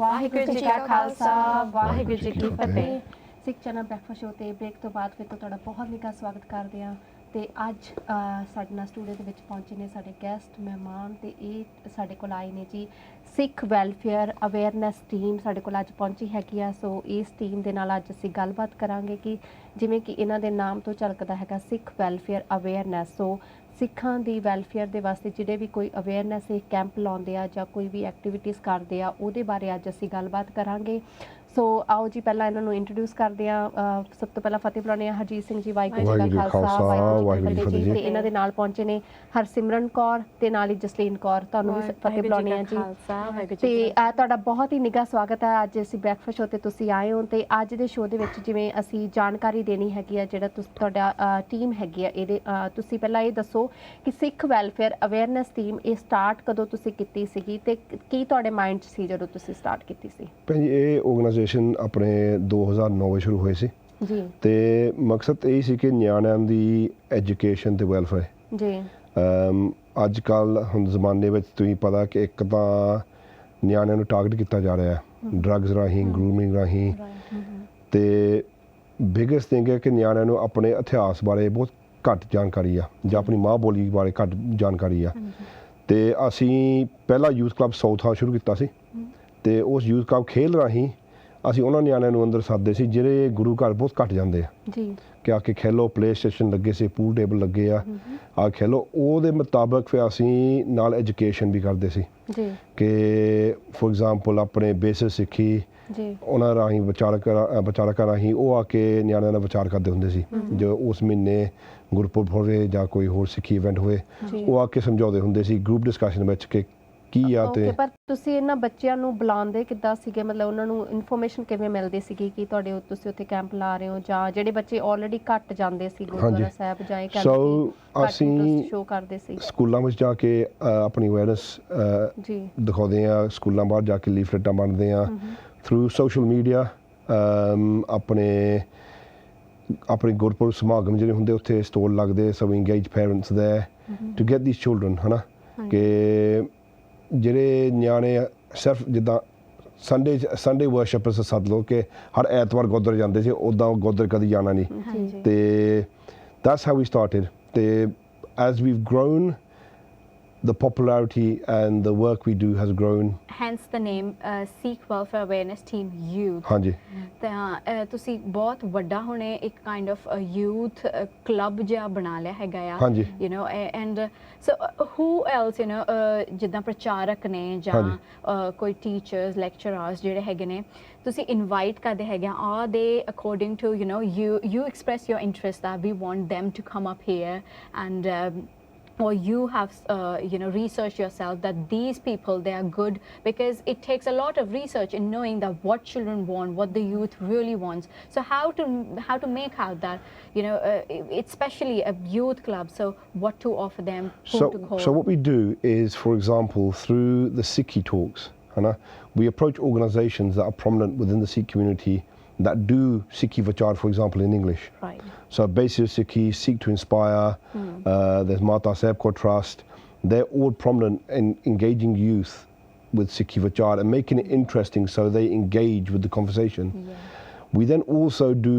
ਵਾਹਿਗੁਰੂ ਜੀ ਕਾ ਖਾਲਸਾ ਵਾਹਿਗੁਰੂ ਜੀ ਕੀ ਫਤਿਹ। ਸਿੱਖ channel breakfast show ਤੇ break ਤੋਂ ਬਾਅਦ ਫਿਰ ਤੋਂ ਤੁਹਾਡਾ ਬਹੁਤ ਨਿੱਘਾ ਸਵਾਗਤ ਕਰਦੇ ਹਾਂ। ਤੇ ਅੱਜ ਸਾਡੇ ਨਾਲ ਸਟੂਡੀਓ ਦੇ ਵਿੱਚ ਪਹੁੰਚੇ ਨੇ ਸਾਡੇ ਗੈਸਟ ਮਹਿਮਾਨ ਤੇ ਇਹ ਸਾਡੇ ਕੋਲ ਆਏ ਨੇ ਜੀ ਸਿੱਖ ਵੈਲਫੇਅਰ ਅਵੇਅਰਨੈਸ ਟੀਮ ਸਾਡੇ ਕੋਲ ਅੱਜ ਪਹੁੰਚੀ ਹੈਗੀ ਆ। ਸੋ ਇਸ ਟੀਮ ਦੇ ਨਾਲ ਅੱਜ ਅਸੀਂ ਗੱਲਬਾਤ ਕਰਾਂਗੇ ਕਿ ਜਿਵੇਂ ਕਿ ਇਹਨਾਂ ਦੇ ਨਾਮ ਤੋਂ ਝਲਕਦਾ ਹੈਗਾ ਸਿੱਖ ਵੈਲਫੇਅਰ ਅਵੇਅਰਨੈਸ। ਸੋ ਸਿੱਖਾਂ ਦੀ ਵੈਲਫੇਅਰ ਦੇ ਵਾਸਤੇ ਜਿਹੜੇ ਵੀ ਕੋਈ ਅਵੇਅਰਨੈਸ ਇਹ ਕੈਂਪ ਲਾਉਂਦੇ ਆ ਜਾਂ ਕੋਈ ਵੀ ਐਕਟੀਵਿਟੀਜ਼ ਕਰਦੇ ਆ ਉਹਦੇ ਬਾਰੇ ਅੱਜ ਅਸੀਂ ਗੱਲਬਾਤ ਕਰਾਂਗੇ। ਸੋ ਆਓ ਜੀ ਪਹਿਲਾਂ ਇਹਨਾਂ ਨੂੰ ਇੰਟਰੋਡਿਊਸ ਕਰਦੇ ਆ। ਸਭ ਤੋਂ ਪਹਿਲਾਂ ਫਤਿਹ ਬੁਲਾਉਂਦੇ ਆ ਹਰਜੀਤ ਸਿੰਘ ਜੀ। ਵਾਹਿਗੁਰੂ ਜੀ ਕਾ ਖਾਲਸਾ ਵਾਹਿਗੁਰੂ ਜੀ ਕੀ ਫਤਿਹ ਜੀ। ਤੇ ਇਹਨਾਂ ਦੇ ਨਾਲ ਪਹੁੰਚੇ ਨੇ ਹਰਸਿਮਰਨ ਕੌਰ ਤੇ ਨਾਲ ਹੀ ਜਸਲੀਨ ਕੌਰ। ਤੁਹਾਨੂੰ ਵੀ ਫਤਿਹ ਬੁਲਾਉਂਦੇ ਆ ਜੀ। ਤੇ ਤੁਹਾਡਾ ਬਹੁਤ ਹੀ ਨਿੱਘਾ ਸਵਾਗਤ ਹੈ। ਅੱਜ ਅਸੀਂ ਬ੍ਰੇਕਫਾਸਟ ਸ਼ੋ ਤੇ ਤੁਸੀਂ ਆਏ ਹੋ ਤੇ ਅੱਜ ਦੇ ਸ਼ੋ ਦੇ ਵਿੱਚ ਜਿਵੇਂ ਅਸੀਂ ਜਾਣਕਾਰੀ ਦੇਣੀ ਹੈਗੀ ਆ ਜਿਹੜਾ ਤੁਹਾਡਾ ਟੀਮ ਹੈਗੀ ਆ ਇਹਦੇ ਤੁਸੀਂ ਪਹਿਲਾਂ ਇਹ ਦੱਸੋ ਕਿ ਸਿੱਖ ਵੈਲਫੇਅਰ ਅਵੇਅਰਨੈਸ ਟੀਮ ਇਹ ਸਟਾਰਟ ਕਦੋਂ ਤੁਸੀਂ ਕੀਤੀ ਸੀਗੀ ਤੇ ਕੀ ਤੁਹਾਡੇ ਮਾਈਂਡ 'ਚ ਸੀ ਜਦੋਂ ਤੁਸੀਂ ਸਟਾਰਟ ਕੀਤੀ ਸੀ? ਭੈਣ ਜੀ ਇਹ ਆਰਗੇਨਾਈਜੇਸ਼ਨ ਆਪਣੇ 2009 ਵਿੱਚ ਸ਼ੁਰੂ ਹੋਈ ਸੀ ਜੀ ਤੇ ਮਕਸਦ ਇਹ ਸੀ ਕਿ ਨਿਆਣਿਆਂ ਦੀ ਐਜੂਕੇਸ਼ਨ ਤੇ ਵੈਲਫੇਅਰ ਜੀ। ਅੱਜ ਕੱਲ੍ਹ ਹੁਣ ਜ਼ਮਾਨੇ ਵਿੱਚ ਤੁਸੀਂ ਪਤਾ ਕਿ ਇੱਕ ਤਾਂ ਨਿਆਣਿਆਂ ਨੂੰ ਟਾਰਗੇਟ ਕੀਤਾ ਜਾ ਰਿਹਾ ਹੈ ਡਰੱਗਸ ਰਾਹੀਂ ਗਰੂਮਿੰਗ ਰਾਹੀਂ ਤੇ ਬਿਗੇਸਟ ਥਿੰਗ ਹੈ ਕਿ ਨਿਆਣਿਆਂ ਨੂੰ ਆਪਣੇ ਇਤਿਹਾਸ ਬਾਰੇ ਬਹੁਤ ਘੱਟ ਜਾਣਕਾਰੀ ਆ ਜਾਂ ਆਪਣੀ ਮਾਂ ਬੋਲੀ ਬਾਰੇ ਘੱਟ ਜਾਣਕਾਰੀ ਆ। ਤੇ ਅਸੀਂ ਪਹਿਲਾ ਯੂਥ ਕਲੱਬ ਸਾਊਥ ਹਾਊਸ ਸ਼ੁਰੂ ਕੀਤਾ ਸੀ ਤੇ ਉਸ ਯੂਥ ਕਲੱਬ ਖੇਲ ਰਾਹੀਂ ਅਸੀਂ ਉਹਨਾਂ ਨਿਆਣਿਆਂ ਨੂੰ ਅੰਦਰ ਸੱਦਦੇ ਸੀ ਜਿਹੜੇ ਗੁਰੂ ਘਰ ਬਹੁਤ ਘੱਟ ਜਾਂਦੇ ਆ ਜੀ ਕਿ ਆ ਕੇ ਖੇਲੋ। ਪਲੇ ਸਟੇਸ਼ਨ ਲੱਗੇ ਸੀ, ਪੂਲ ਟੇਬਲ ਲੱਗੇ ਆ ਖੇਲੋ। ਉਹਦੇ ਮੁਤਾਬਕ ਫਿਰ ਅਸੀਂ ਨਾਲ ਐਜੂਕੇਸ਼ਨ ਵੀ ਕਰਦੇ ਸੀ ਜੀ ਕਿ ਫੋਰ ਐਗਜ਼ਾਮਪਲ ਆਪਣੇ ਬੇਸਿਕ ਸਿੱਖੀ ਜੀ ਉਹਨਾਂ ਰਾਹੀਂ ਵਿਚਾਰਕਾਂ ਰਾਹੀਂ ਉਹ ਆ ਕੇ ਨਿਆਣਿਆਂ ਦਾ ਵਿਚਾਰ ਕਰਦੇ ਹੁੰਦੇ ਸੀ। ਜੋ ਉਸ ਮਹੀਨੇ ਗੁਰਪੁਰਬ ਹੋਵੇ ਜਾਂ ਕੋਈ ਹੋਰ ਸਿੱਖੀ ਇਵੈਂਟ ਹੋਵੇ ਉਹ ਆ ਕੇ ਸਮਝਾਉਂਦੇ ਹੁੰਦੇ ਸੀ ਗਰੁੱਪ ਡਿਸਕਸ਼ਨ ਵਿੱਚ ਕਿ ਕੀ ਆ। ਤੇ ਪਰ ਤੁਸੀਂ ਇਹਨਾਂ ਬੱਚਿਆਂ ਨੂੰ ਬੁਲਾਉਂਦੇ ਕਿੱਦਾਂ ਸੀਗੇ? ਮਤਲਬ ਉਹਨਾਂ ਨੂੰ ਇਨਫੋਰਮੇਸ਼ਨ ਕਿਵੇਂ ਮਿਲਦੀ ਸੀਗੀ ਕਿ ਤੁਹਾਡੇ ਤੁਸੀਂ ਉੱਥੇ ਕੈਂਪ ਲਾ ਰਹੇ ਹੋ ਜਾਂ ਜਿਹੜੇ ਬੱਚੇ ਆਲਰੇਡੀ ਘੱਟ ਜਾਂਦੇ ਸੀ ਗੁਰਦੁਆਰਾ ਸਾਹਿਬ ਜਾਂ ਇਹ ਕੈਂਪ ਅਸੀਂ ਸ਼ੋ ਕਰਦੇ ਸੀ? ਸਕੂਲਾਂ ਵਿੱਚ ਜਾ ਕੇ ਆਪਣੀ ਅਵੇਅਰਨੈਸ ਜੀ ਦਿਖਾਉਂਦੇ ਆ। ਸਕੂਲਾਂ ਬਾਹਰ ਜਾ ਕੇ ਲੀਫਲੇਟਾਂ ਬਣਦੇ ਆ ਥਰੂ ਸੋਸ਼ਲ ਮੀਡੀਆ। ਆਪਣੇ ਗੁਰਪੁਰਬ ਸਮਾਗਮ ਜਿਹੜੇ ਹੁੰਦੇ ਉੱਥੇ ਸਟੋਲ ਲੱਗਦੇ। So engage parents there to get these children ਹੈ ਨਾ ਕਿ ਜਿਹੜੇ ਨਿਆਣੇ ਸਿਰਫ ਜਿੱਦਾਂ ਸੰਡੇ ਵਰਸ਼ਿਪ ਸੱਦ ਲਓ ਕਿ ਹਰ ਐਤਵਾਰ ਗੁਰਦੁਆਰੇ ਜਾਂਦੇ ਸੀ ਉੱਦਾਂ ਗੁਰਦੁਆਰੇ ਕਦੀ ਜਾਣਾ ਨਹੀਂ। ਤੇ ਦੈਟਸ ਹਾਊ ਵੀ ਸਟਾਰਟਡ। ਤੇ as we've grown the popularity and the work we do has grown, hence the name Sikh Welfare Awareness Team Youth। ਹਾਂਜੀ ਤਾਂ ਤੁਸੀਂ ਬਹੁਤ ਵੱਡਾ ਹੁਣੇ ਇੱਕ ਕਾਈਂਡ ਆਫ ਯੂਥ ਕਲੱਬ ਜਿਹਾ ਬਣਾ ਲਿਆ ਹੈਗਾ ਆ you نو and so who else you نو ਜਿੱਦਾਂ ਪ੍ਰਚਾਰਕ ਨੇ ਜਾਂ ਕੋਈ ਟੀਚਰਸ ਲੈਕਚਰਰਸ ਜਿਹੜੇ ਹੈਗੇ ਨੇ ਤੁਸੀਂ ਇਨਵਾਈਟ ਕਰਦੇ ਹੈਗੇ ਆ ਦੇ according to you نو you express your interest that we want them to come up here and or you have you know researched yourself that these people they are good, because it takes a lot of research in knowing that what children want, what the youth really wants. So how to make out that you know it's especially a youth club, so what to offer them, who to call. So what we do is, for example, through the Sikhi talks, we approach organizations that are prominent within the Sikh community that do Sikhi Vachar, for example, in English. Right. So Basic Sikhi, Seek to Inspire, there's Mata Sebko Trust. They're all prominent in engaging youth with Sikhi Vachar and making it interesting so they engage with the conversation. Yeah. We then also do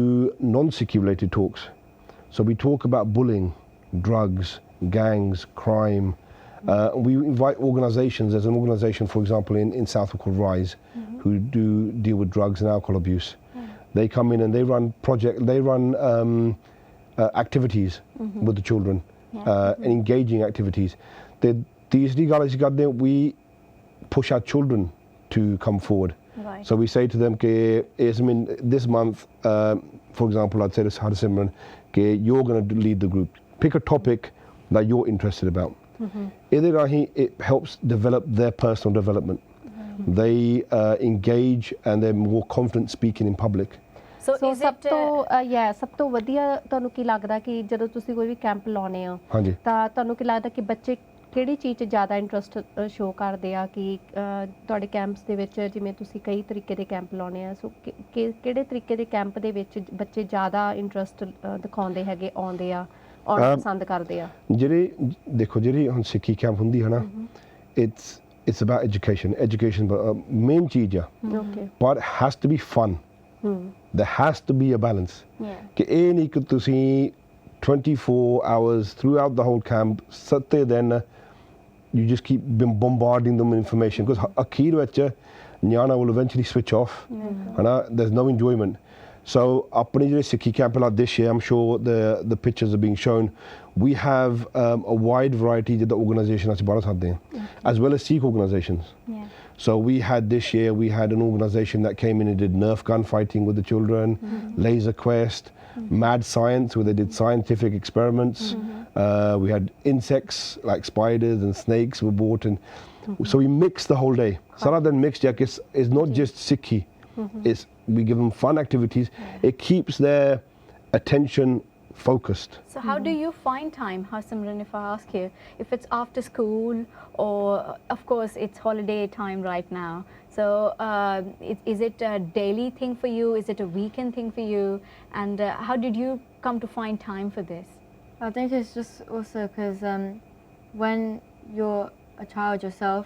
non-Sikhi related talks. So we talk about bullying, drugs, gangs, crime. We invite organizations. There's an organization, for example, in Southwark called Rise, who do deal with drugs and alcohol abuse. They come in and they run activities with the children, and engaging activities. We push our children to come forward. Right. So we say to them, this month, for example, I'd say to Harisimran, you're going to lead the group. Pick a topic that you're interested about. It helps develop their personal development. They engage and they're more confident speaking in public. So ਸਭ ਤੋਂ ਵਧੀਆ ਤੁਹਾਨੂੰ ਕੀ ਲੱਗਦਾ ਕਿ ਜਦੋਂ ਤੁਸੀਂ ਕੋਈ ਵੀ camp ਲਾਉਨੇ ਹੋ ਤਾਂ ਤੁਹਾਨੂੰ ਕੀ ਲੱਗਦਾ ਕਿ ਬੱਚੇ ਕਿਹੜੀ ਚੀਜ਼ 'ਚ ਜ਼ਿਆਦਾ ਇੰਟਰਸਟ ਸ਼ੋ ਕਰਦੇ ਆ ਕਿ ਤੁਹਾਡੇ ਕੈਂਪਸ ਦੇ ਵਿੱਚ ਜਿਵੇਂ ਤੁਸੀਂ ਕਈ ਤਰੀਕੇ ਦੇ ਕੈਂਪ ਲਾਉਨੇ ਆ, ਸੋ ਕਿਹੜੇ ਤਰੀਕੇ ਦੇ ਕੈਂਪ ਦੇ ਵਿੱਚ ਬੱਚੇ ਜ਼ਿਆਦਾ ਇੰਟਰਸਟ ਦਿਖਾਉਂਦੇ ਹੈਗੇ ਆਉਂਦੇ ਆ ਔਰ ਪਸੰਦ ਕਰਦੇ ਆ? ਜਿਹੜੀ ਹੁਣ ਸਿੱਖੀ ਕੈਂਪ ਹੁੰਦੀ ਹੈ ਨਾ, it's it's about education. Education main चीज है, Okay. but it has to be fun. There has to be a balance. Yeah. कि ਇਹ ਨਹੀਂ ਕਿ ਤੁਸੀਂ 24 hours throughout the whole camp ਸੱਤੇ ਦਿਨ you just keep bombarding them with information, because ਅਖੀਰ ਵਿੱਚ ਨਿਆਣਾ will eventually switch off. There's no enjoyment. So ਆਪਣੀ ਜਿਹੜੇ ਸਿੱਖੀ ਕੈਂਪ ਲਾ this year, I'm sure the pictures are being shown, we have a wide variety of the organizations ਅਸੀਂ ਬਾਹਰ ਸਕਦੇ ਹਾਂ, as well as Sikh organizations. Yeah. So we had this year, we had an organization that came in and did Nerf gun fighting with the children, laser quest, mad science where they did scientific experiments. We had insects like spiders and snakes were brought in. So we mixed the whole day. Saradan mixed yak is not just Sikhi. It's, we give them fun activities. It keeps their attention focused. So how do you find time, Simran, if I ask you, if it's after school or of course it's holiday time right now, so is it a daily thing for you, is it a weekend thing for you, and how did you come to find time for this? I think it's just also because when you're a child yourself,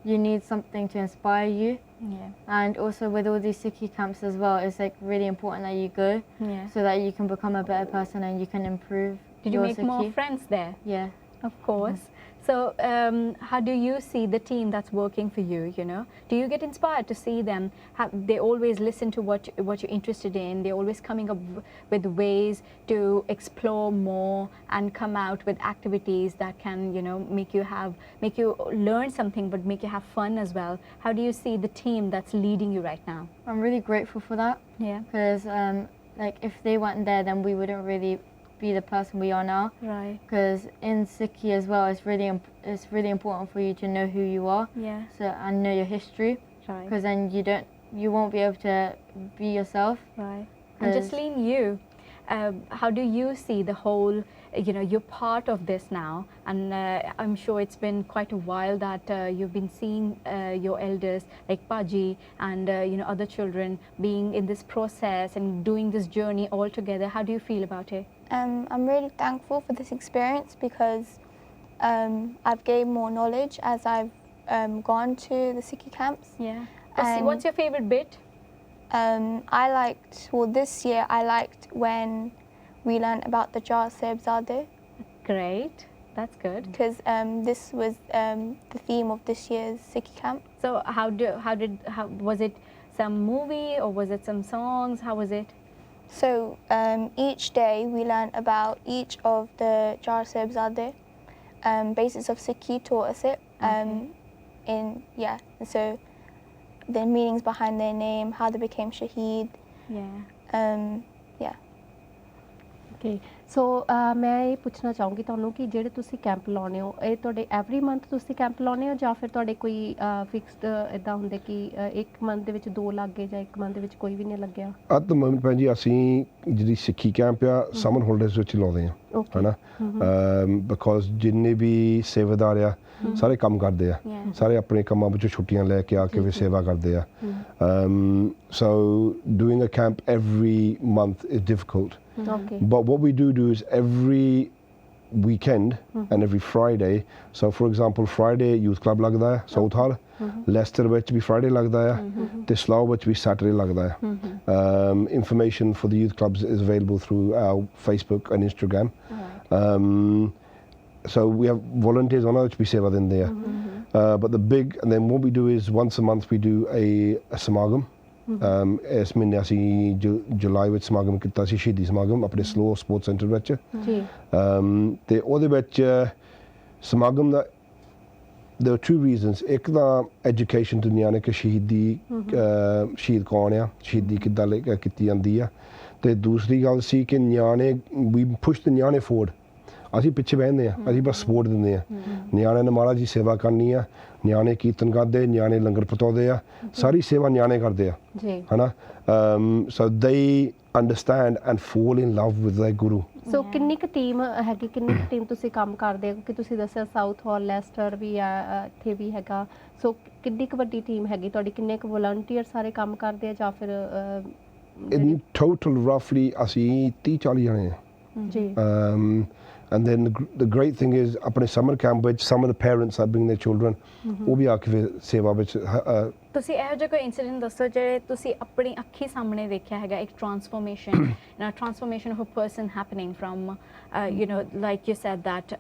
you need something to inspire you. Yeah. And also with all these Sikhi camps as well, it's like really important that you go, Yeah. so that you can become a better person and you can improve. Did you your make Sikhi. more friends there? Yeah. Of course. So how do you see the team that's working for you, you know? Do you get inspired to see them? They always listen to what you're interested in. They're always coming up with ways to explore more and come out with activities that can, you know, make you learn something but make you have fun as well. How do you see the team that's leading you right now? I'm really grateful for that, Yeah. because like if they weren't there, then we wouldn't really be the person we are now. Right. Because in Sikhi as well, it's really important for you to know who you are, Yeah. so and know your history, Right. because then you won't be able to be yourself. Right. And Jasleen, you, how do you see the whole, you know, you're part of this now, and I'm sure it's been quite a while that you've been seeing your elders like Paji and, you know, other children being in this process and doing this journey all together. How do you feel about it? I'm really thankful for this experience because I've gained more knowledge as I've gone to the Sikhi camps. Yeah. And- What's your favorite bit? This year I liked when we learned about the Jar Sebzade, Great. That's good. because this was the theme of this year's Sikhi camp. So how was it some movie or was it some songs? How was it? So each day we learned about each of the Jar Sebzade. Basis of Sikhi taught us it. And so the meanings behind their name, how they became shaheed. Yeah. Okay so ਮੈਂ ਇਹ ਪੁੱਛਣਾ ਚਾਹੂੰਗੀ ਤੁਹਾਨੂੰ ਕਿ ਜਿਹੜੇ ਤੁਸੀਂ camp ਲਾਉਂਦੇ ਹੋ ਇਹ ਤੁਹਾਡੇ ਐਵਰੀ ਮੰਥ ਤੁਸੀਂ ਕੈਂਪ ਲਾਉਂਦੇ ਹੋ ਜਾਂ ਫਿਰ ਤੁਹਾਡੇ ਕੋਈ ਫਿਕਸਡ ਇਦਾਂ ਹੁੰਦੇ ਕਿ ਇੱਕ ਮੰਥ ਦੇ ਵਿੱਚ 2 ਲੱਗ ਗਏ ਜਾਂ ਇੱਕ ਮੰਥ ਦੇ ਵਿੱਚ ਕੋਈ ਵੀ ਨਹੀਂ ਲੱਗਿਆ? at the moment ਭੈਣ ਜੀ ਅਸੀਂ ਜਿਹੜੀ ਸਿੱਖੀ ਕੈਂਪ ਆ ਸਮਰ ਹੌਲੀਡੇਜ਼ ਵਿੱਚ ਲਾਉਂਦੇ ਆ ਹਨਾ, ਬਿਕੋਜ਼ ਜਿੰਨੇ ਵੀ ਸੇਵਾਦਾਰ ਆ ਸਾਰੇ ਕੰਮ ਕਰਦੇ ਆ, Yeah. ਸਾਰੇ ਆਪਣੇ ਕੰਮਾਂ ਵਿੱਚੋਂ ਛੁੱਟੀਆਂ ਲੈ ਕੇ ਆ ਕੇ ਵੀ ਸੇਵਾ ਕਰਦੇ ਆ. So doing a camp every month is difficult. Okay But what we do is every weekend and every Friday. So for example, Friday youth club ਲੱਗਦਾ ਹੈ ਸਾਊਥ ਹਾਲ, ਲੈਸਟਰ ਵਿੱਚ ਵੀ Friday ਲੱਗਦਾ ਹੈ ਤੇ ਸਲਾਓ ਵਿੱਚ ਵੀ Saturday ਲੱਗਦਾ ਹੈ. Information for the youth clubs is available through our Facebook and Instagram. So we have volunteers on which we save in there. But the big, and then what we do is once a month we do a samagam. ਇਸ ਮਹੀਨੇ ਅਸੀਂ ਜੁਲਾਈ ਵਿੱਚ ਸਮਾਗਮ ਕੀਤਾ ਸੀ, ਸ਼ਹੀਦੀ ਸਮਾਗਮ ਆਪਣੇ slow sports centre ਵਿੱਚ ਜੀ ਤੇ ਉਹਦੇ ਵਿੱਚ ਸਮਾਗਮ ਦਾ there are two reasons. ਇੱਕ ਤਾਂ ਐਜੂਕੇਸ਼ਨ ਤੋਂ ਨਿਆਣੇ ਕਿ ਸ਼ਹੀਦ ਕੌਣ ਆ, ਸ਼ਹੀਦੀ ਕਿੱਦਾਂ ਕੀਤੀ ਜਾਂਦੀ ਆ, ਤੇ ਦੂਸਰੀ ਗੱਲ ਸੀ ਕਿ ਨਿਆਣੇ ਵੀ ਪੁਸ਼ the ਨਿਆਣੇ ਫੋਰਡ. ਅਸੀਂ ਪਿੱਛੇ ਬਹਿੰਦੇ ਆ, ਅਸੀਂ ਬਸ ਸਪੋਰਟ ਦਿੰਦੇ ਆ. ਨਿਆਣੇ ਨੇ ਮਹਾਰਾਜ ਦੀ ਸੇਵਾ ਕਰਨੀ ਆ, ਨਿਆਣੇ ਕੀਰਤਨ ਕਰਦੇ, ਨਿਆਣੇ ਲੰਗਰ ਪਤਾਉਂਦੇ ਆ, ਸਾਰੀ ਸੇਵਾ ਨਿਆਣੇ ਕਰਦੇ ਆ ਜੀ ਹਨਾ. So they understand and fall in love with their guru. ਸੋ ਕਿੰਨੀ ਕੁ ਟੀਮ ਹੈਗੀ, ਕਿੰਨੀ ਕੁ ਟੀਮ ਤੁਸੀਂ ਕੰਮ ਕਰਦੇ ਹੋ ਕਿ ਤੁਸੀਂ ਦੱਸਿਆ ਸਾਊਥ ਹਾਲ ਲੈਸਟਰ ਵੀ ਆ, ਇੱਥੇ ਵੀ ਹੈਗਾ, ਸੋ ਕਿੰਨੀ ਕੁ ਵੱਡੀ ਟੀਮ ਹੈਗੀ ਤੁਹਾਡੀ, ਕਿੰਨੇ ਕੁ ਵਲੰਟੀਅਰ ਸਾਰੇ ਕੰਮ ਕਰਦੇ ਆ ਜਾਂ ਫਿਰ In total roughly ਅਸੀਂ 30-40 ਜਣੇ ਆ. ਜੀ And then the great thing is ਆਪਣੇ summer camp ਵਿੱਚ some of the parents are bringing their children ਉਹ ਵੀ ਆ ਕੇ ਫਿਰ ਸੇਵਾ ਵਿੱਚ ਤੁਸੀਂ ਇਹੋ ਜਿਹਾ ਕੋਈ ਇਨਸੀਡੈਂਟ ਦੱਸੋ ਜਿਹੜੇ ਤੁਸੀਂ ਆਪਣੀ ਅੱਖੀ ਸਾਹਮਣੇ ਦੇਖਿਆ ਹੈਗਾ ਇੱਕ transformation of a person happening from you know, like you said that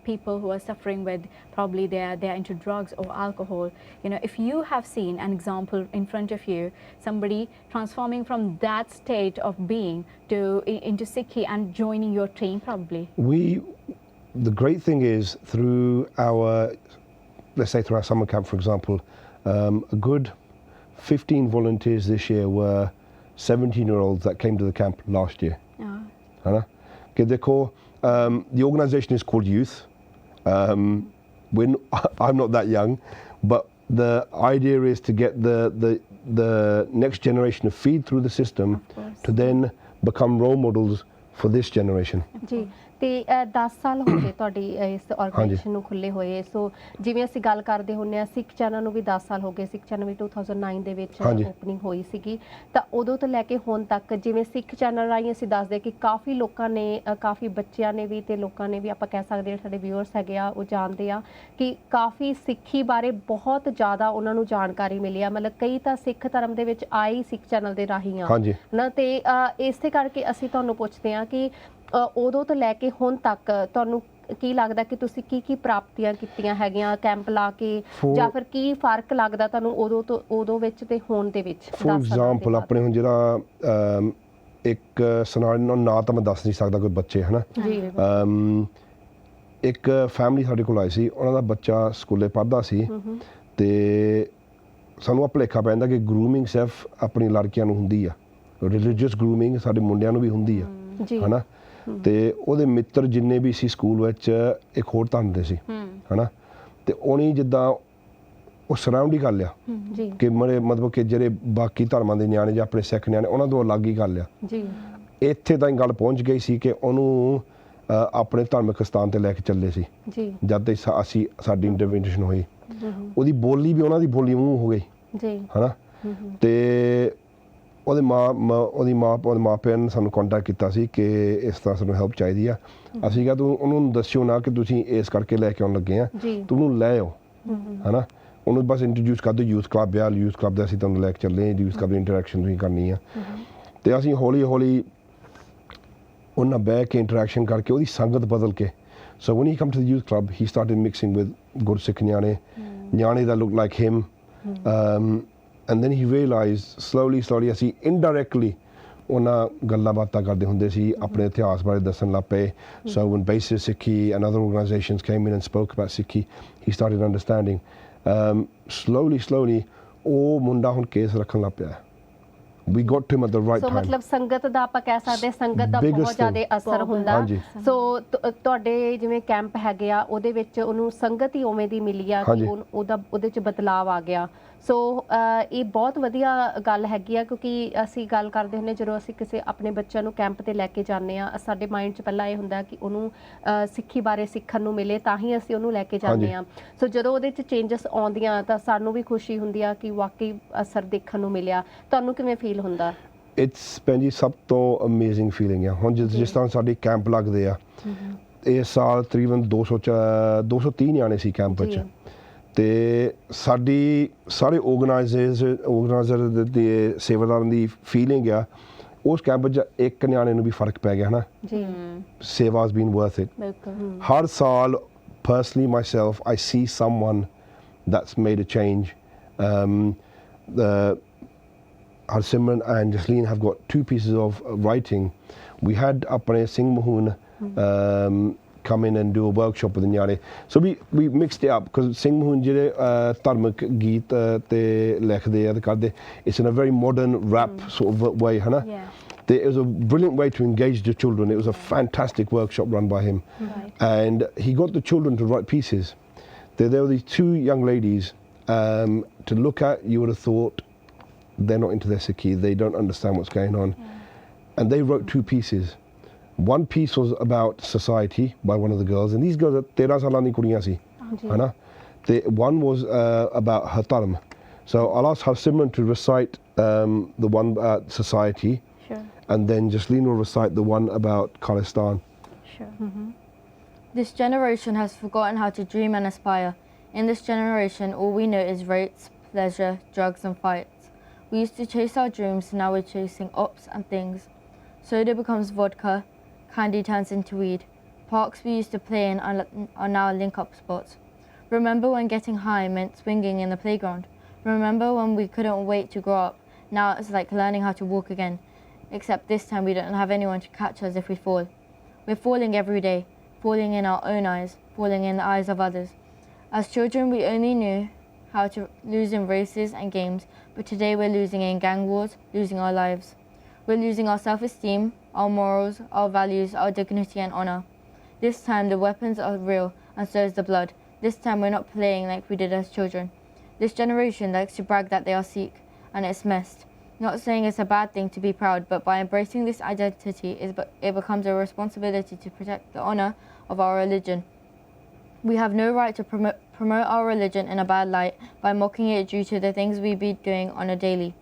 people who are suffering with probably they're into drugs or alcohol, you know, if you have seen an example in front of you, somebody transforming from that state of being into Sikhi and joining your team probably. The great thing is through our summer camp, for example, a good 15 volunteers this year were 17-year-olds that came to the camp last year. Oh. The organisation is called Youth. I'm not that young, but the idea is to get the next generation to feed through the system to then become role models for this generation. ਜੀ ਤੇ 10 ਸਾਲ ਹੋ ਗਏ ਤੁਹਾਡੀ ਇਸ organisation ਨੂੰ ਖੁੱਲੇ ਹੋਏ। ਸੋ ਜਿਵੇਂ ਅਸੀਂ ਗੱਲ ਕਰਦੇ ਹੁੰਦੇ ਆ ਸਿੱਖ ਚੈਨਲ ਨੂੰ ਵੀ 10 ਸਾਲ ਹੋ ਗਏ। ਸਿੱਖ ਚੈਨਲ ਵੀ 2009 ਦੇ ਵਿੱਚ ਓਪਨਿੰਗ ਹੋਈ ਸੀਗੀ ਤਾਂ ਉਦੋਂ ਤੋਂ ਲੈ ਕੇ ਹੁਣ ਤੱਕ ਜਿਵੇਂ ਸਿੱਖ ਚੈਨਲ ਰਾਹੀਂ ਅਸੀਂ ਦੱਸਦੇ ਕਿ ਕਾਫੀ ਲੋਕਾਂ ਨੇ ਕਾਫੀ ਬੱਚਿਆਂ ਨੇ ਵੀ ਤੇ ਲੋਕਾਂ ਨੇ ਵੀ ਆਪਾਂ ਕਹਿ ਸਕਦੇ ਹਾਂ ਸਾਡੇ ਵਿਊਅਰਸ ਹੈਗੇ ਆ ਉਹ ਜਾਣਦੇ ਆ ਕਿ ਕਾਫੀ ਸਿੱਖੀ ਬਾਰੇ ਬਹੁਤ ਜ਼ਿਆਦਾ ਉਹਨਾਂ ਨੂੰ ਜਾਣਕਾਰੀ ਮਿਲੀ ਆ। ਮਤਲਬ ਕਈ ਤਾਂ ਸਿੱਖ ਧਰਮ ਦੇ ਵਿੱਚ ਆਏ ਸਿੱਖ ਚੈਨਲ ਦੇ ਰਾਹੀਂ ਆ ਨਾ ਤੇ ਇਸੇ ਕਰਕੇ ਅਸੀਂ ਤੁਹਾਨੂੰ ਪੁੱਛਦੇ ਆ ਕਿ ਉਦੋਂ ਤੋਂ ਲੈ ਕੇ ਹੁਣ ਤੱਕ ਤੁਹਾਨੂੰ ਕੀ ਲੱਗਦਾ ਕਿ ਤੁਸੀਂ ਕੀ ਪ੍ਰਾਪਤੀਆਂ ਕੀਤੀਆਂ ਹੈਗੀਆਂ ਕੈਂਪ ਲਾ ਕੇ ਜਾਂ ਫਿਰ ਕੀ ਫਰਕ ਲੱਗਦਾ ਤੁਹਾਨੂੰ ਉਦੋਂ ਵਿੱਚ ਤੇ ਹੁਣ ਦੇ ਵਿੱਚ? ਫੋਰ ਐਗਜ਼ਾਮਪਲ ਆਪਣੇ ਹੁਣ ਜਿਹੜਾ ਇੱਕ ਸਿਨਾਰੀਓ ਨਾ ਤਾਂ ਮੈਂ ਦੱਸ ਨਹੀਂ ਸਕਦਾ ਕੋਈ ਬੱਚੇ ਹਨਾ ਇੱਕ ਫੈਮਿਲੀ ਸਾਡੇ ਕੋਲ ਆਈ ਸੀ ਉਹਨਾਂ ਦਾ ਬੱਚਾ ਸਕੂਲੇ ਪੜ੍ਹਦਾ ਸੀ ਤੇ ਸਾਨੂੰ ਭੁਲੇਖਾ ਪੈਂਦਾ ਕਿ ਗਰੂਮਿੰਗ ਸਿਰਫ ਆਪਣੀ ਲੜਕੀਆਂ ਨੂੰ ਹੁੰਦੀ ਆ ਰਿਲੀਜੀਅਸ ਗਰੂਮਿੰਗ ਸਾਡੇ ਮੁੰਡਿਆਂ ਨੂੰ ਵੀ ਹੁੰਦੀ ਆ ਹਨਾ ਤੇ ਉਹਦੇ ਮਿੱਤਰ ਜਿੰਨੇ ਵੀ ਸੀ ਸਕੂਲ ਵਿੱਚ ਇੱਕ ਹੋਰ ਧਰਮ ਦੇ ਸੀ ਹਨਾ ਤੇ ਉਹਨੇ ਜਿੱਦਾਂ ਉਹ ਸਰਾਊਂਡ ਹੀ ਕਰ ਲਿਆ ਕਿ ਮਤਲਬ ਕਿ ਜਿਹੜੇ ਬਾਕੀ ਧਰਮਾਂ ਦੇ ਨਿਆਣੇ ਜਾਂ ਆਪਣੇ ਸਿੱਖ ਨਿਆਣੇ ਉਹਨਾਂ ਤੋਂ ਅਲੱਗ ਹੀ ਕਰ ਲਿਆ ਇੱਥੇ ਤਾਂ ਗੱਲ ਪਹੁੰਚ ਗਈ ਸੀ ਕਿ ਉਹਨੂੰ ਆਪਣੇ ਧਾਰਮਿਕ ਸਥਾਨ ਤੇ ਲੈ ਕੇ ਚੱਲੇ ਸੀ ਜਦ ਅਸੀਂ ਸਾਡੀ ਇੰਟਰਵੈਂਸ਼ਨ ਹੋਈ ਉਹਦੀ ਬੋਲੀ ਵੀ ਉਹਨਾਂ ਦੀ ਬੋਲੀ ਮੂੰਹ ਹੋ ਗਈ ਹਨਾ ਤੇ ਉਹਦੇ ਮਾਪਿਆਂ ਨੇ ਸਾਨੂੰ ਕੰਟੈਕਟ ਕੀਤਾ ਸੀ ਕਿ ਇਸ ਤਰ੍ਹਾਂ ਸਾਨੂੰ ਹੈਲਪ ਚਾਹੀਦੀ ਆ ਅਸੀਂ ਕਿਹਾ ਤੂੰ ਉਹਨੂੰ ਦੱਸਿਓ ਨਾ ਕਿ ਤੁਸੀਂ ਇਸ ਕਰਕੇ ਲੈ ਕੇ ਆਉਣ ਲੱਗੇ ਆ ਤੂੰ ਉਹਨੂੰ ਲੈ ਆਓ ਹਨਾ ਉਹਨੂੰ ਬਸ ਇੰਟਰੋਡਿਊਸ ਕਰ ਦਿਓ ਯੂਥ ਕਲੱਬ ਆ ਯੂਥ ਕਲੱਬ ਦਾ ਅਸੀਂ ਤੁਹਾਨੂੰ ਲੈ ਕੇ ਚੱਲੇ ਯੂਥ ਕਲੱਬ ਦੀ ਇੰਟਰੈਕਸ਼ਨ ਤੁਸੀਂ ਕਰਨੀ ਆ ਤੇ ਅਸੀਂ ਹੌਲੀ ਹੌਲੀ ਉਹਨਾਂ ਬਹਿ ਕੇ ਇੰਟਰੈਕਸ਼ਨ ਕਰਕੇ ਉਹਦੀ ਸੰਗਤ ਬਦਲ ਕੇ so when he come to the youth club he started mixing with Gursikh nyane that looked like him and then he realized slowly ਅਸੀਂ indirectly ਉਹਨਾਂ ਗੱਲਾਂ ਬਾਤਾਂ ਕਰਦੇ ਹੁੰਦੇ ਸੀ ਆਪਣੇ ਇਤਿਹਾਸ ਬਾਰੇ ਦੱਸਣ ਲੱਗ ਪਏ so when Basis Sikhi and other organizations came in and spoke about Sikhi he started understanding slowly ਉਹ ਮੁੰਡਾ ਹੁਣ ਕੇਸ ਰੱਖਣ ਲੱਗ ਪਿਆ we got to him at the right time ਮਤਲਬ ਸੰਗਤ ਦਾ ਆਪਾਂ ਕਹਿ ਸਕਦੇ ਸੰਗਤ ਦਾ ਬਹੁਤ ਜ਼ਿਆਦਾ ਅਸਰ ਹੁੰਦਾ ਸੋ ਤੁਹਾਡੇ ਜਿਵੇਂ ਕੈਂਪ ਹੈਗੇ ਆ ਉਹਦੇ ਵਿੱਚ ਉਹਨੂੰ ਸੰਗਤ ਹੀ ਉਵੇਂ ਦੀ ਮਿਲੀ ਆ ਕਿ ਉਹਦੇ ਚ ਬਦਲਾਵ ਆ ਗਿਆ ਸੋ ਇਹ ਬਹੁਤ ਵਧੀਆ ਗੱਲ ਹੈਗੀ ਆ ਕਿਉਂਕਿ ਅਸੀਂ ਗੱਲ ਕਰਦੇ ਹੁੰਦੇ ਜਦੋਂ ਅਸੀਂ ਕਿਸੇ ਆਪਣੇ ਬੱਚਿਆਂ ਨੂੰ ਕੈਂਪ ਤੇ ਲੈ ਕੇ ਜਾਂਦੇ ਆ ਸਾਡੇ ਮਾਈਂਡ 'ਚ ਪਹਿਲਾਂ ਇਹ ਹੁੰਦਾ ਕਿ ਉਹਨੂੰ ਸਿੱਖੀ ਬਾਰੇ ਸਿੱਖਣ ਨੂੰ ਮਿਲੇ ਤਾਂ ਹੀ ਅਸੀਂ ਉਹਨੂੰ ਲੈ ਕੇ ਜਾਂਦੇ ਆ ਸੋ ਜਦੋਂ ਉਹਦੇ 'ਚ ਚੇਂਜਸ ਆਉਂਦੀਆਂ ਤਾਂ ਸਾਨੂੰ ਵੀ ਖੁਸ਼ੀ ਹੁੰਦੀ ਆ ਕਿ ਵਾਕਈ ਅਸਰ ਦੇਖਣ ਨੂੰ ਮਿਲਿਆ ਤੁਹਾਨੂੰ ਕਿਵੇਂ ਫੀਲ ਹੁੰਦਾ? ਇਟਸ ਭੈਣ ਸਭ ਤੋਂ ਅਮੇਜ਼ਿੰਗ ਫੀਲਿੰਗ ਆ ਹੁਣ ਜਿਸ ਤਰ੍ਹਾਂ ਸਾਡੇ ਕੈਂਪ ਲੱਗਦੇ ਆ ਇਸ ਸਾਲ ਤਕਰੀਬਨ 230 ਨਿਆਣੇ ਸੀ ਕੈਂਪ ਵਿੱਚ ਤੇ ਸਾਡੀ ਸਾਰੇ ਆਰਗੇਨਾਈਜ਼ਰ ਦੇ ਸੇਵਾਦਾਰਾਂ ਦੀ ਫੀਲਿੰਗ ਆ ਉਸ ਕੈਂਪ 'ਚ ਇੱਕ ਨਿਆਣੇ ਨੂੰ ਵੀ ਫਰਕ ਪੈ ਗਿਆ ਹਨਾ ਸੇਵਾ has been worth it ਹਰ ਸਾਲ personally myself I see someone that's made a change Harsimran and Jasleen have got 2 pieces of writing we had apne Singh Mahoon come in and do a workshop with the nyare so we mixed it up because Singh Mahoon ਜਿਹੜੇ ਧਾਰਮਿਕ ਗੀਤ ਤੇ ਲਿਖਦੇ ਆ ਤੇ ਕਰਦੇ it's in a very modern rap sort of way ਹਨਾ it was a brilliant way to engage the children it was a fantastic workshop run by him and he got the children to write pieces there were these 2 young ladies to look at you would have thought they're not into their Sikhi they don't understand what's going on and they wrote 2 pieces one piece was about society by one of the girls and these girls are 13 ਸਾਲਾਂ ਦੀ ਕੁੜੀਆਂ ਸੀ ਹਨਾ ਤੇ one was about her dharm so I'll ask Harsimran to recite the one about society and then Jasleen will recite the one about Khalistan This generation has forgotten how to dream and aspire. In this generation, all we know is rates, pleasure, drugs and fights. We used to chase our dreams, now we're chasing ops and things. Soda becomes vodka, candy turns into weed. Parks we used to play in are now link-up spots. Remember when getting high meant swinging in the playground? Remember when we couldn't wait to grow up? Now it's like learning how to walk again. Except this time we don't have anyone to catch us if we fall. We're falling every day, falling in our own eyes, falling in the eyes of others. As children we only knew how to lose in races and games, but today we're losing in gang wars, losing our lives. We're losing our self-esteem, our morals, our values, our dignity and honour. This time the weapons are real and so is the blood. This time we're not playing like we did as children. This generation likes to brag that they are Sikh, and it's messed. Not saying it's a bad thing to be proud, but by embracing this identity, it becomes a responsibility to protect the honour of our religion. We have no right to promote our religion in a bad light by mocking it due to the things we be doing on a daily.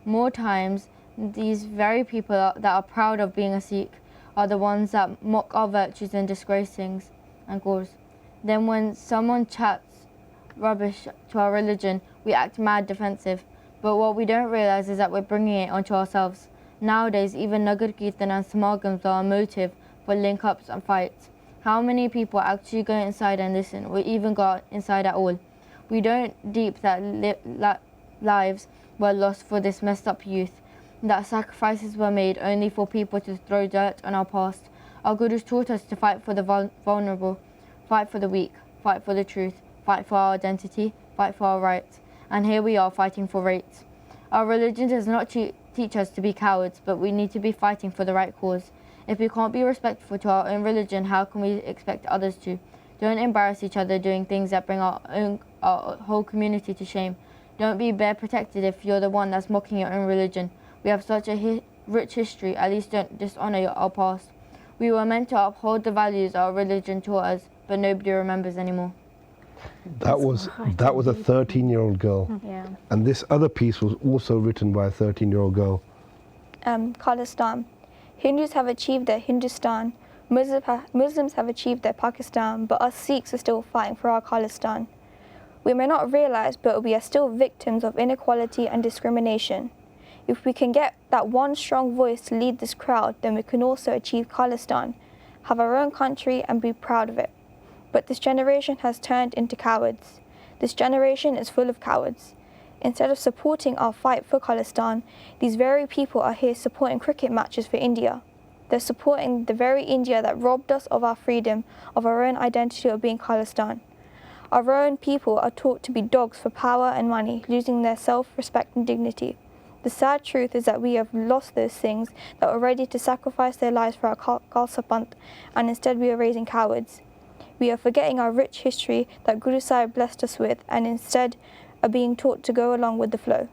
More times, these very people that are proud of being a Sikh are the ones that mock our virtues and disgrace things and cause. Then when someone chats rubbish to our religion, we act mad defensive. But what we don't realise is that we're bringing it onto ourselves. Nowadays, even Nagar Kirtan and Samagams are a motive for link-ups and fights. How many people actually go inside and listen, or even go inside at all? We don't deep that lives were lost for this messed up youth, that sacrifices were made only for people to throw dirt on our past. Our Gurus taught us to fight for the vulnerable, fight for the weak, fight for the truth, fight for our identity, fight for our rights. And here we are fighting for rates. Our religion does not teach us to be cowards, but we need to be fighting for the right cause. If we can't be respectful to our own religion, how can we expect others to? Don't embarrass each other doing things that bring our whole community to shame. Don't be bare protected if you're the one that's mocking your own religion. We have such a rich history, at least don't dishonour our past. We were meant to uphold the values our religion taught us, but nobody remembers anymore. That was a 13-year-old girl. Yeah. And this other piece was also written by a 13-year-old girl. Khalistan. Hindus have achieved their Hindustan, Muslims have achieved their Pakistan, but us Sikhs are still fighting for our Khalistan. We may not realise, but we are still victims of inequality and discrimination. If we can get that one strong voice to lead this crowd, then we can also achieve Khalistan, have our own country and be proud of it. But this generation has turned into cowards. This generation is full of cowards. Instead of supporting our fight for Khalistan, these very people are here supporting cricket matches for India. They're supporting the very India that robbed us of our freedom, of our own identity of being Khalistan. Our own people are taught to be dogs for power and money, losing their self-respect and dignity. The sad truth is that we have lost those things that were ready to sacrifice their lives for our Khalsa Panth, and instead we are raising cowards. We are forgetting our rich history that Guru Sahib blessed us with, and instead are being taught to go along with the flow.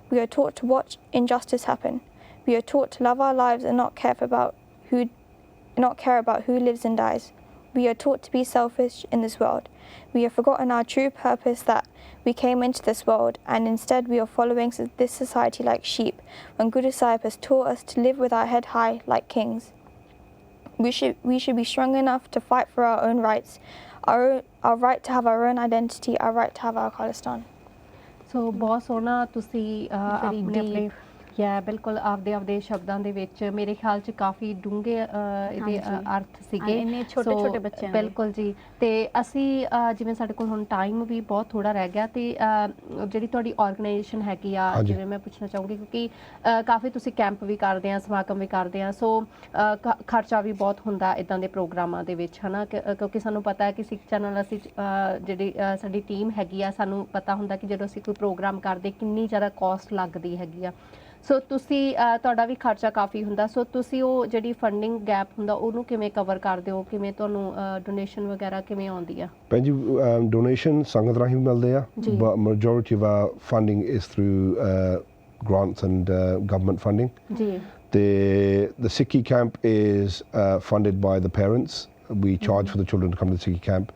We are taught to watch injustice happen. We are taught to love our lives and not care about who lives and dies. We are taught to be selfish in this world. We have forgotten our true purpose, that we came into this world, and instead we are following this society like sheep, when Guru Sahib has taught us to live with our head high like kings. We should be strong enough to fight for our own rights, our right to have our own identity, our right to have our Khalistan. ਸੋ ਬਹੁਤ ਸੋਹਣਾ ਤੁਸੀਂ ਆਪਣੇ ਯਾ ਬਿਲਕੁਲ ਆਪਦੇ ਸ਼ਬਦਾਂ ਦੇ ਵਿੱਚ ਮੇਰੇ ਖਿਆਲ 'ਚ ਕਾਫੀ ਡੂੰਘੇ ਇਹਦੇ ਅਰਥ ਸੀਗੇ ਇੰਨੇ ਛੋਟੇ ਬੱਚਿਆਂ ਦੇ ਬਿਲਕੁਲ ਜੀ ਤੇ ਅਸੀਂ ਜਿਵੇਂ ਸਾਡੇ ਕੋਲ ਹੁਣ ਟਾਈਮ ਵੀ ਬਹੁਤ ਥੋੜਾ ਰਹਿ ਗਿਆ ਤੇ ਜਿਹੜੀ ਤੁਹਾਡੀ ਆਰਗੇਨਾਈਜੇਸ਼ਨ ਹੈਗੀ ਆ ਜਿਵੇਂ ਮੈਂ ਪੁੱਛਣਾ ਚਾਹੂੰਗੀ ਕਿਉਂਕਿ ਕਾਫੀ ਤੁਸੀਂ ਕੈਂਪ ਵੀ ਕਰਦੇ ਆ ਸਮਾਗਮ ਵੀ ਕਰਦੇ ਆ ਸੋ ਖਰਚਾ ਵੀ ਬਹੁਤ ਹੁੰਦਾ ਇੱਦਾਂ ਦੇ ਪ੍ਰੋਗਰਾਮਾਂ ਦੇ ਵਿੱਚ ਹਨਾ ਕਿਉਂਕਿ ਸਾਨੂੰ ਪਤਾ ਹੈ ਕਿ ਸਿੱਖ ਚੈਨਲ ਅਸੀਂ ਜਿਹੜੀ ਸਾਡੀ ਟੀਮ ਹੈਗੀ ਆ ਸਾਨੂੰ ਪਤਾ ਹੁੰਦਾ ਕਿ ਜਦੋਂ ਅਸੀਂ ਕੋਈ ਪ੍ਰੋਗਰਾਮ ਕਰਦੇ ਕਿੰਨੀ ਜ਼ਿਆਦਾ ਕਾਸਟ ਲੱਗਦੀ ਹੈਗੀ ਆ ਸੋ ਤੁਸੀਂ ਤੁਹਾਡਾ ਵੀ ਖਰਚਾ ਕਾਫੀ ਹੁੰਦਾ ਸੋ ਤੁਸੀਂ ਉਹ ਜਿਹੜੀ ਫੰਡਿੰਗ ਗੈਪ ਹੁੰਦਾ ਉਹਨੂੰ ਕਿਵੇਂ ਕਵਰ ਕਰਦੇ ਹੋ ਕਿਵੇਂ ਤੁਹਾਨੂੰ ਡੋਨੇਸ਼ਨ ਵਗੈਰਾ ਕਿਵੇਂ ਆਉਂਦੀ ਆ ਭੈਣ ਜੀ ਡੋਨੇਸ਼ਨ ਸੰਗਤ ਰਾਹੀਂ ਮਿਲਦੇ ਆ but majority of our funding is through grants and government funding ਜੀ the Sikhi camp is funded by the parents. We charge for the children to come to the Sikhi camp,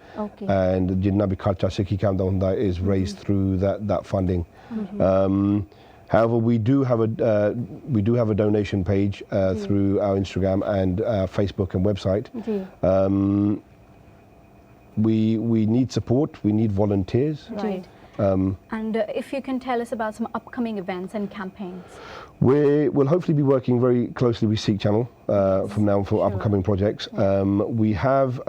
and जितना भी खर्चा Sikhi camp ਦਾ ਹੁੰਦਾ is raised through that funding. However, we do have a donation page through our Instagram and Facebook and website. we need support, we need volunteers. Right. And if you can tell us about some upcoming events and campaigns. We will hopefully be working very closely with Sikh Channel from now on for upcoming projects. We have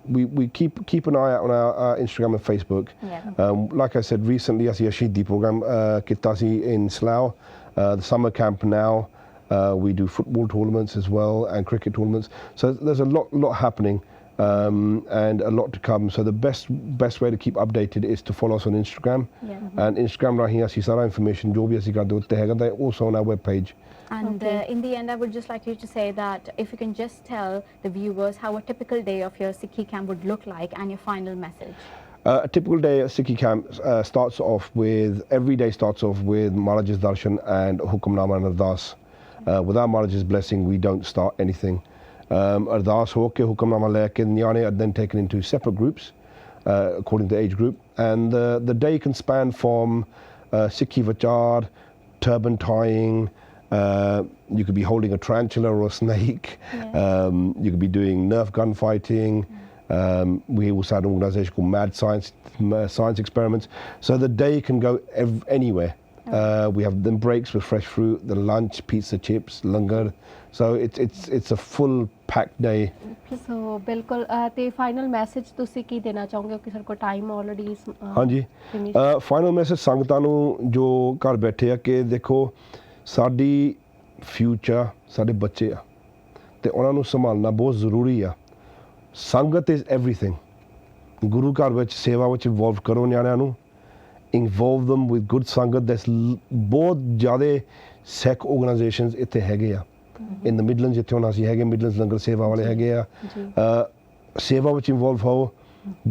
we keep an eye out on our Instagram and Facebook. Like I said recently, ਅਸੀਂ ਸ਼ਹੀਦੀ program ਕੀਤਾ ਸੀ in Slough. The summer camp now. We do football tournaments as well and cricket tournaments. So there's a lot happening. And a lot to come. So the best way to keep updated is to follow us on Instagram. And Instagram rahi assi sara information jo bhi assi kar do utte hega that also on our web page. And in the end, I would just like you to say that if you can just tell the viewers how a typical day of your Sikhi camp would look like and your final message. A typical day at Sikhi camp every day starts off with Maharaj's darshan and hukamnama and ardas. Without Maharaj's blessing, we don't start anything. Ardas ho ke hukamnama le ke nyane are then taken into separate groups according to age group, and the day can span from Sikhi vachar, turban tying, you could be holding a tarantula or a snake, you could be doing Nerf gun fighting. We also had an organisation called Mad Science Experiments, so the day can go anywhere. We have then breaks with fresh fruit, the lunch, pizza, chips, langar. So it's a full packed day. So ਬਿਲਕੁਲ ਤੇ final message ਤੁਸੀਂ ਕੀ ਦੇਣਾ ਚਾਹੋਗੇ ਕਿ ਸਾਡੇ ਕੋਲ time already ਹਾਂਜੀ final message ਸੰਗਤਾਂ ਨੂੰ ਜੋ ਘਰ ਬੈਠੇ ਆ ਕਿ ਦੇਖੋ ਸਾਡੀ ਫਿਊਚਰ ਸਾਡੇ ਬੱਚੇ ਆ ਤੇ ਉਹਨਾਂ ਨੂੰ ਸੰਭਾਲਣਾ ਬਹੁਤ ਜ਼ਰੂਰੀ ਆ ਸੰਗਤ ਇਜ਼ ਐਵਰੀਥਿੰਗ ਗੁਰੂ ਘਰ ਵਿੱਚ ਸੇਵਾ ਵਿੱਚ ਇਨਵੋਲਵ ਕਰੋ ਨਿਆਣਿਆਂ ਨੂੰ involve them with good ਸੰਗਤ there's ਬਹੁਤ ਜ਼ਿਆਦਾ ਸਿੱਖ ਆਰਗੇਨਾਈਜੇਸ਼ਨਸ ਇੱਥੇ ਹੈਗੇ ਆ in the Midlands ਜਿੱਥੇ ਹੁਣ ਅਸੀਂ ਹੈਗੇ Midlands ਲੰਗਰ ਸੇਵਾ ਵਾਲੇ ਹੈਗੇ ਆ ਸੇਵਾ ਵਿੱਚ ਇਨਵੋਲਵ ਹੋ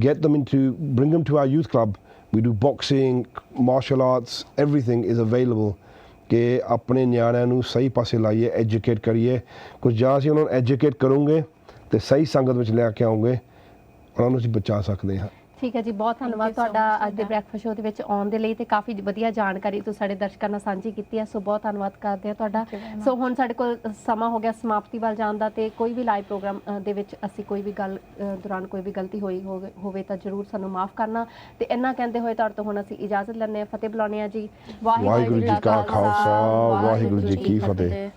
bring them to our youth club. We do boxing, martial arts, everything is available ਕਿ ਆਪਣੇ ਨਿਆਣਿਆਂ ਨੂੰ ਸਹੀ ਪਾਸੇ ਲਾਈਏ ਐਜੂਕੇਟ ਕਰੀਏ ਕੁਝ ਜਾਂ ਅਸੀਂ ਉਹਨਾਂ ਨੂੰ ਐਜੂਕੇਟ ਕਰੋਗੇ ਤੇ ਸਹੀ ਸੰਗਤ ਵਿੱਚ ਲੈ ਕੇ ਆਉਂਗੇ ਉਹਨਾਂ ਨੂੰ ਅਸੀਂ ਬਚਾ ਸਕਦੇ ਹਾਂ ਠੀਕ ਹੈ ਜੀ ਬਹੁਤ ਧੰਨਵਾਦ ਤੁਹਾਡਾ ਅੱਜ ਦੇ ਬ੍ਰੈਕਫਾਸਟ ਸ਼ੋਅ ਦੇ ਵਿੱਚ ਆਉਣ ਦੇ ਲਈ ਤੇ ਕਾਫੀ ਵਧੀਆ ਜਾਣਕਾਰੀ ਤੁਸੀਂ ਸਾਡੇ ਦਰਸ਼ਕਾਂ ਨਾਲ ਸਾਂਝੀ ਕੀਤੀ ਹੈ ਸੋ ਬਹੁਤ ਧੰਨਵਾਦ ਕਰਦੇ ਹਾਂ ਤੁਹਾਡਾ ਸੋ ਹੁਣ ਸਾਡੇ ਕੋਲ ਸਮਾਂ ਹੋ ਗਿਆ ਸਮਾਪਤੀ ਵੱਲ ਜਾਣ ਦਾ ਤੇ ਕੋਈ ਵੀ ਲਾਈਵ ਪ੍ਰੋਗਰਾਮ ਦੇ ਵਿੱਚ ਅਸੀਂ ਕੋਈ ਵੀ ਗੱਲ ਦੌਰਾਨ ਕੋਈ ਵੀ ਗਲਤੀ ਹੋਵੇ ਤਾਂ ਜ਼ਰੂਰ ਸਾਨੂੰ ਮਾਫ ਕਰਨਾ ਤੇ ਇੰਨਾ ਕਹਿੰਦੇ ਹੋਏ ਤੁਹਾਡੇ ਤੋਂ ਹੁਣ ਅਸੀਂ ਇਜਾਜ਼ਤ ਲੈਂਦੇ ਹਾਂ ਫਤਿਹ ਬੁਲਾਉਂਦੇ ਹਾਂ ਜੀ ਵਾਹਿਗੁਰੂ ਜੀ ਕਾ ਖਾਲਸਾ ਵਾਹਿਗੁਰੂ ਜੀ ਕੀ ਫਤਿਹ